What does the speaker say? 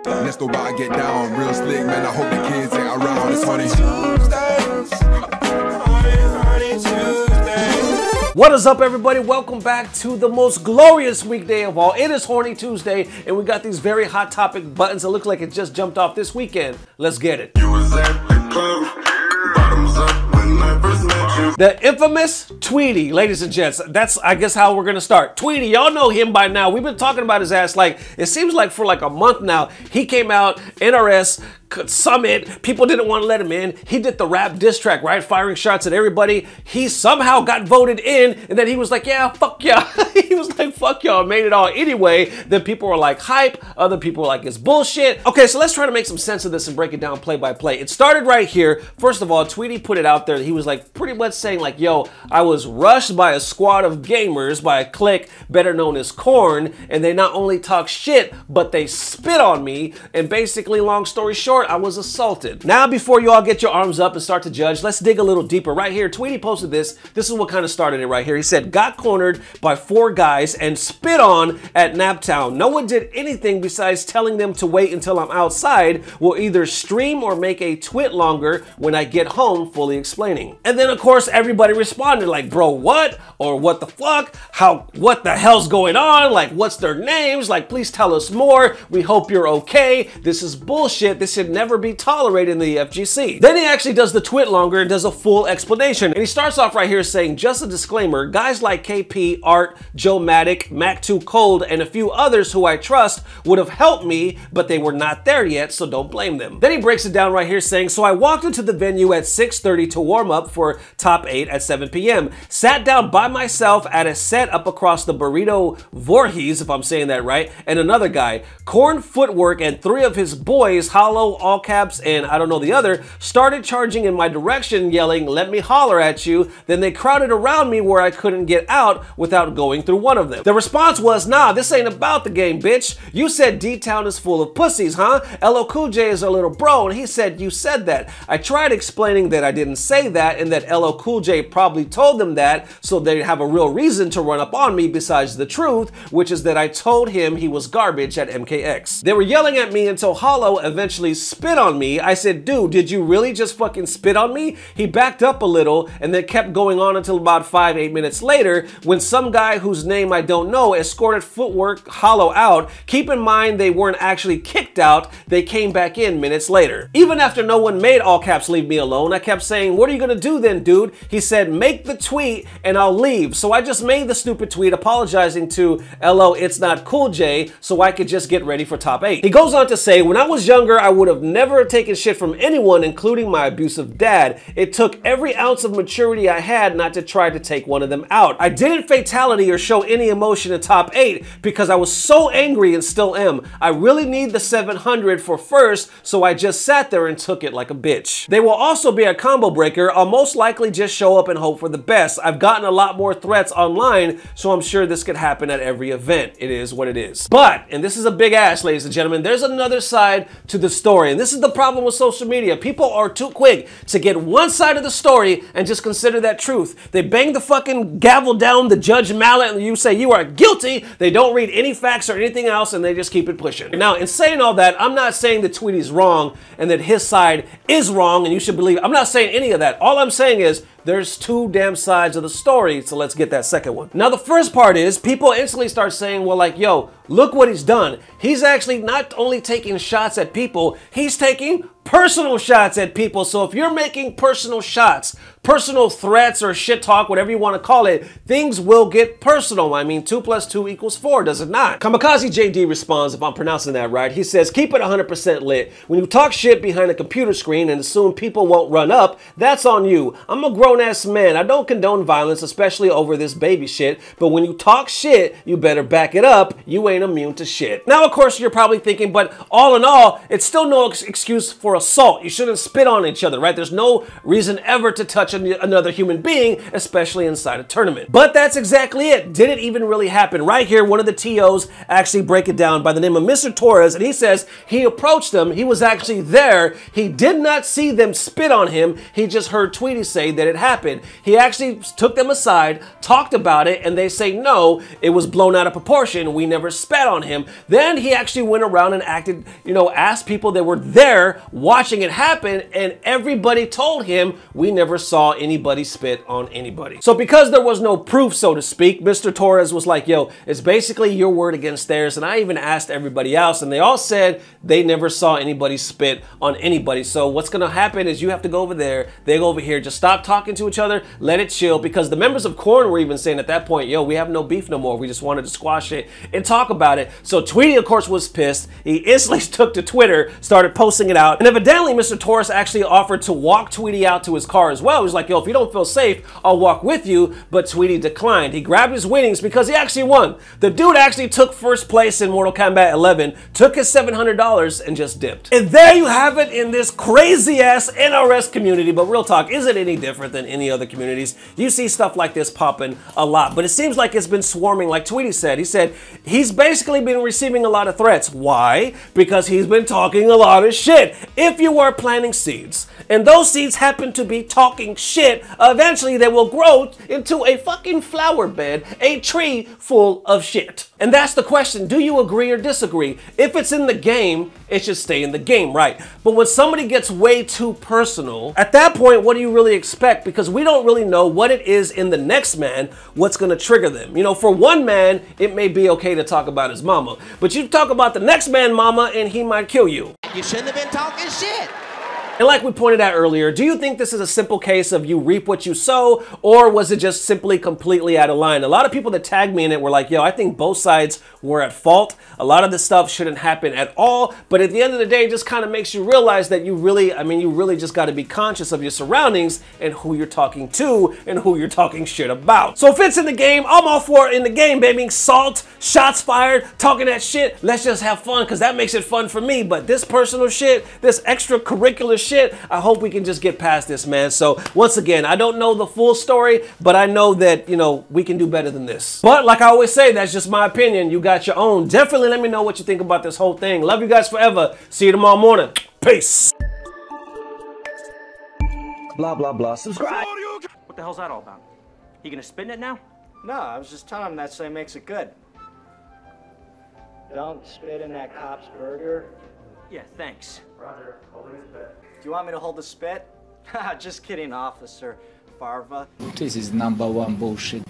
Let's go by and get down. Real slick, man. I hope the kids ain't around. It's funny Tuesdays. What is up, everybody? Welcome back to the most glorious weekday of all. It is Horny Tuesday, and we got these very hot topic buttons that look like it just jumped off this weekend. Let's get it. You was at the club, bottoms up when I first met you. The infamous Tweedy, ladies and gents. That's, I guess, how we're gonna start. Tweedy, y'all know him by now. We've been talking about his ass like, it seems like for like a month now. He came out, NRS Summit, people didn't want to let him in. He did the rap diss track, right? Firing shots at everybody. He somehow got voted in, and then he was like, yeah, fuck y'all. He was like, fuck y'all, made it all anyway. Then people were like, hype. Other people were like, it's bullshit. Okay, so let's try to make some sense of this and break it down play by play. It started right here. First of all, Tweedy put it out there. He was like pretty much saying like, yo, I was rushed by a squad of gamers, by a clique better known as Corn, and they not only talk shit, but they spit on me. And basically, long story short, I was assaulted. Now, before you all get your arms up and start to judge, let's dig a little deeper. Right here, Tweedy posted this. This is what kind of started it right here. He said, got cornered by 4 guys and spit on at Naptown. No one did anything besides telling them to wait until I'm outside. We'll either stream or make a twit longer when I get home, fully explaining. And then, of course, everybody responded like, bro, what? Or what the fuck? How, what the hell's going on? Like, what's their names? Like, please tell us more. We hope you're okay. This is bullshit. This should never be tolerated in the FGC. Then he actually does the twit longer and does a full explanation. And he starts off right here saying, just a disclaimer, guys like KP, Art, Joe Matic, Mac 2 Cold, and a few others who I trust would have helped me, but they were not there yet, so don't blame them. Then he breaks it down right here saying, so I walked into the venue at 6:30 to warm up for top 8 at 7 p.m. Sat down by myself at a set up across the Burrito Voorhees, if I'm saying that right, and another guy. Corn Footwork and 3 of his boys, Hollow, All Caps, and I don't know the other, started charging in my direction, yelling, let me holler at you. Then they crowded around me where I couldn't get out without going through one of them. The response was, nah, this ain't about the game, bitch. You said D-Town is full of pussies, huh? LL Cool J is a little bro, and he said you said that. I tried explaining that I didn't say that and that LL Cool J probably told them that so they'd have a real reason to run up on me besides the truth, which is that I told him he was garbage at MKX. They were yelling at me until Hollow eventually spit on me. I said, dude, did you really just fucking spit on me? He backed up a little and then kept going on until about 5-8 minutes later when some guy whose name I don't know escorted Footwork Hollow out. Keep in mind they weren't actually kicked out, they came back in minutes later. Even after no one made All Caps leave me alone, I kept saying, what are you gonna do then, dude? He said, make the tweet and I'll leave. So I just made the stupid tweet apologizing to LO It's Not Cool J so I could just get ready for top 8. He goes on to say, when I was younger, I would have never taken shit from anyone, including my abusive dad. It took every ounce of maturity I had not to try to take one of them out. I didn't fatality or show any emotion in top 8 because I was so angry and still am. I really need the 700 for first, so I just sat there and took it like a bitch. They will also be a combo breaker. I'll most likely just show up and hope for the best. I've gotten a lot more threats online, so I'm sure this could happen at every event. It is what it is. But, and this is a big ass, ladies and gentlemen, there's another side to the story, and this is the problem with social media. People are too quick to get one side of the story and just consider that truth. They bang the fucking gavel down the judge mallet and you say you are guilty. They don't read any facts or anything else and they just keep it pushing. Now, in saying all that, I'm not saying that Tweedy's wrong and that his side is wrong and you should believe. I'm not saying any of that. All I'm saying is there's 2 damn sides of the story, so let's get that second one. Now, the first part is people instantly start saying, well, like, yo, look what he's done. He's actually not only taking shots at people, he's taking personal shots at people. So if you're making personal shots, personal threats or shit talk, whatever you want to call it, things will get personal. I mean, 2 + 2 = 4, does it not? Kamikaze JD responds, if I'm pronouncing that right, he says, keep it 100% lit. When you talk shit behind a computer screen and assume people won't run up, that's on you. I'm a grown-ass man. I don't condone violence, especially over this baby shit, but when you talk shit, you better back it up. You ain't immune to shit. Now, of course, you're probably thinking, but all in all, it's still no excuse for assault. You shouldn't spit on each other, right? There's no reason ever to touch another human being, especially inside a tournament. But that's exactly it. Did it even really happen? Right here, one of the TOs actually break it down by the name of Mr. Torres, and he says he approached them. He was actually there. He did not see them spit on him. He just heard Tweedy say that it happened. He actually took them aside, talked about it, and they say, no, it was blown out of proportion. We never spat on him. Then he actually went around and acted, asked people that were there watching it happen, and everybody told him we never saw anybody spit on anybody. So because there was no proof, so to speak, Mr. Torres was like, yo, it's basically your word against theirs. And I even asked everybody else, and they all said they never saw anybody spit on anybody. So what's gonna happen is you have to go over there, they go over here, just stop talking to each other, let it chill, because the members of Korn were even saying at that point, yo, we have no beef no more. We just wanted to squash it and talk about it. So Tweedy, of course, was pissed. He instantly took to Twitter, started posting it out, and evidently Mr. Torres actually offered to walk Tweedy out to his car as well. He was like, yo, if you don't feel safe, I'll walk with you, but Tweedy declined. He grabbed his winnings because he actually won. The dude actually took first place in Mortal Kombat 11, took his $700 and just dipped. And there you have it in this crazy ass NRS community. But real talk, is it any different than any other communities? You see stuff like this popping a lot, but it seems like it's been swarming. Like Tweedy said, he said he's basically been receiving a lot of threats. Why? Because he's been talking a lot of shit. If you were planting seeds and those seeds happen to be talking shit, eventually they will grow into a fucking flower bed, a tree full of shit. And that's the question. Do you agree or disagree? If it's in the game, it should stay in the game, right? But when somebody gets way too personal, at that point, what do you really expect? Because we don't really know what it is in the next man, what's gonna trigger them. For one man, it may be okay to talk about his mama, but you talk about the next man mama and he might kill you. You shouldn't have been talking shit. And like we pointed out earlier, do you think this is a simple case of you reap what you sow, or was it just simply completely out of line? A lot of people that tagged me in it were like, yo, I think both sides were at fault. A lot of this stuff shouldn't happen at all. But at the end of the day, it just kind of makes you realize that you really just got to be conscious of your surroundings and who you're talking to and who you're talking shit about. So if it's in the game, I'm all for it in the game, baby. Salt, shots fired, talking that shit. Let's just have fun, because that makes it fun for me. But this personal shit, this extracurricular shit, I hope we can just get past this, man. So once again, I don't know the full story, but I know that, we can do better than this. But like I always say, that's just my opinion. You got your own. Definitely let me know what you think about this whole thing. Love you guys forever. See you tomorrow morning. Peace. Blah, blah, blah. Subscribe. What the hell's that all about? You gonna spit in it now? No, I was just telling him that so he makes it good. Don't spit in that cop's burger. Yeah, thanks. Roger, holding his spit. Do you want me to hold the spit? Just kidding, Officer Farva. This is #1 bullshit.